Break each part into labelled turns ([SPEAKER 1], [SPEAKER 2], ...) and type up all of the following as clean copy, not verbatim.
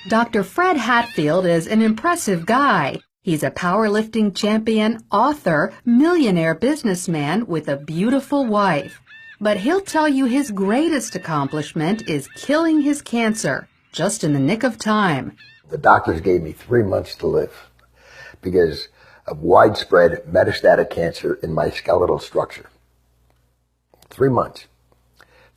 [SPEAKER 1] Dr. Fred Hatfield is an impressive guy. He's a powerlifting champion, author, millionaire businessman with a beautiful wife. But he'll tell you his greatest accomplishment is killing his cancer, just in the nick of time.
[SPEAKER 2] The doctors gave me 3 months to live because of widespread metastatic cancer in my skeletal structure. 3 months.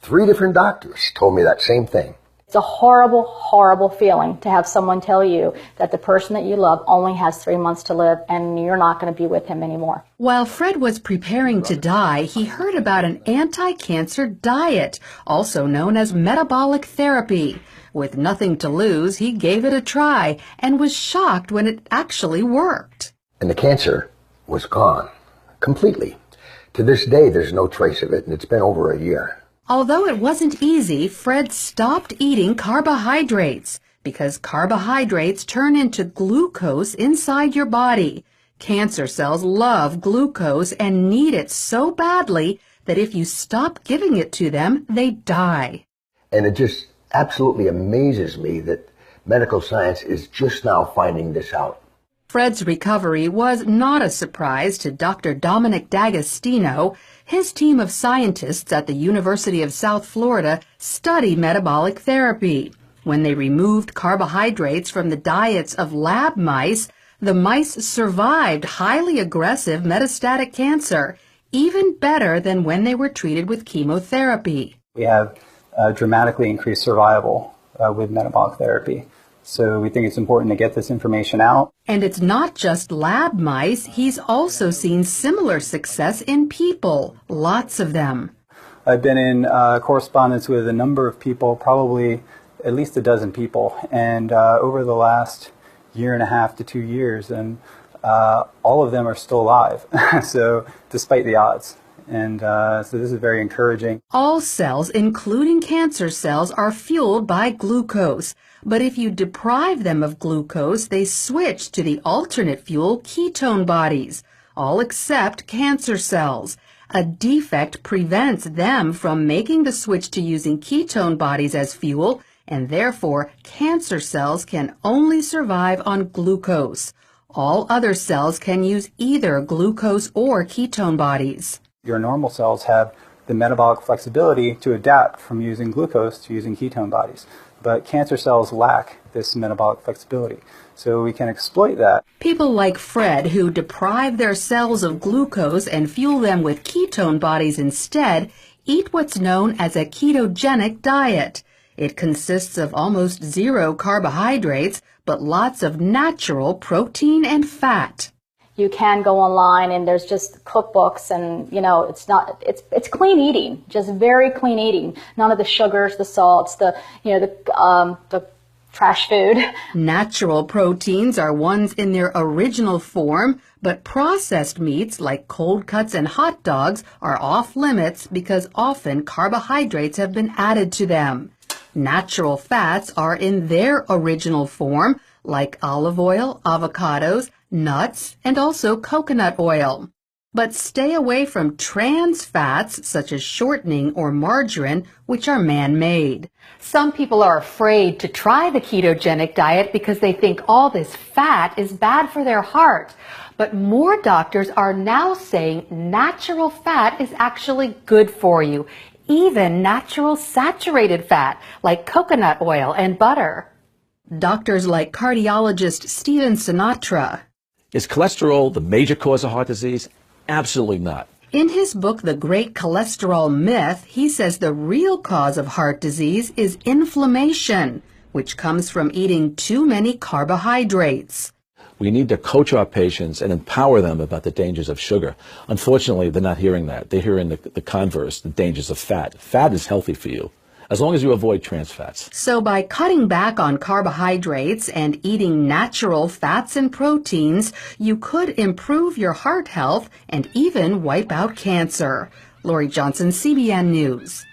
[SPEAKER 2] 3 different doctors told me that same thing.
[SPEAKER 3] It's a horrible, horrible feeling to have someone tell you that the person that you love only has 3 months to live and you're not going to be with him anymore.
[SPEAKER 1] While Fred was preparing to die, he heard about an anti-cancer diet, also known as metabolic therapy. With nothing to lose, he gave it a try and was shocked when it actually worked.
[SPEAKER 2] And the cancer was gone completely. To this day, there's no trace of it, and it's been over a year.
[SPEAKER 1] Although it wasn't easy, Fred stopped eating carbohydrates because carbohydrates turn into glucose inside your body. Cancer cells love glucose and need it so badly that if you stop giving it to them, they die.
[SPEAKER 2] And it just absolutely amazes me that medical science is just now finding this out.
[SPEAKER 1] Fred's recovery was not a surprise to Dr. Dominic D'Agostino. His team of scientists at the University of South Florida study metabolic therapy. When they removed carbohydrates from the diets of lab mice, the mice survived highly aggressive metastatic cancer, even better than when they were treated with chemotherapy.
[SPEAKER 4] We have dramatically increased survival with metabolic therapy. So we think it's important to get this information out.
[SPEAKER 1] And it's not just lab mice. He's also seen similar success in people, lots of them.
[SPEAKER 4] I've been in correspondence with a number of people, probably at least a dozen people, and over the last 1.5 to 2 years, and all of them are still alive, so despite the odds. And so this is very encouraging.
[SPEAKER 1] All cells, including cancer cells, are fueled by glucose. But if you deprive them of glucose, they switch to the alternate fuel ketone bodies, all except cancer cells. A defect prevents them from making the switch to using ketone bodies as fuel, and therefore cancer cells can only survive on glucose. All other cells can use either glucose or ketone bodies.
[SPEAKER 4] Your normal cells have the metabolic flexibility to adapt from using glucose to using ketone bodies. But cancer cells lack this metabolic flexibility, so we can exploit that.
[SPEAKER 1] People like Fred, who deprive their cells of glucose and fuel them with ketone bodies instead, eat what's known as a ketogenic diet. It consists of almost 0 carbohydrates, but lots of natural protein and fat.
[SPEAKER 3] You can go online and there's just cookbooks and, it's clean eating, just very clean eating. None of the sugars, the salts, the trash food.
[SPEAKER 1] Natural proteins are ones in their original form, but processed meats like cold cuts and hot dogs are off limits because often carbohydrates have been added to them. Natural fats are in their original form, like olive oil, avocados, nuts, and also coconut oil. But stay away from trans fats such as shortening or margarine, which are man-made. Some people are afraid to try the ketogenic diet because they think all this fat is bad for their heart. But more doctors are now saying natural fat is actually good for you, even natural saturated fat like coconut oil and butter. Doctors like cardiologist Stephen Sinatra.
[SPEAKER 5] Is cholesterol the major cause of heart disease? Absolutely not.
[SPEAKER 1] In his book, The Great Cholesterol Myth, he says the real cause of heart disease is inflammation, which comes from eating too many carbohydrates.
[SPEAKER 5] We need to coach our patients and empower them about the dangers of sugar. Unfortunately, they're not hearing that. They're hearing the converse, the dangers of fat. Fat is healthy for you, as long as you avoid trans fats.
[SPEAKER 1] So by cutting back on carbohydrates and eating natural fats and proteins, you could improve your heart health and even wipe out cancer. Lori Johnson, CBN News.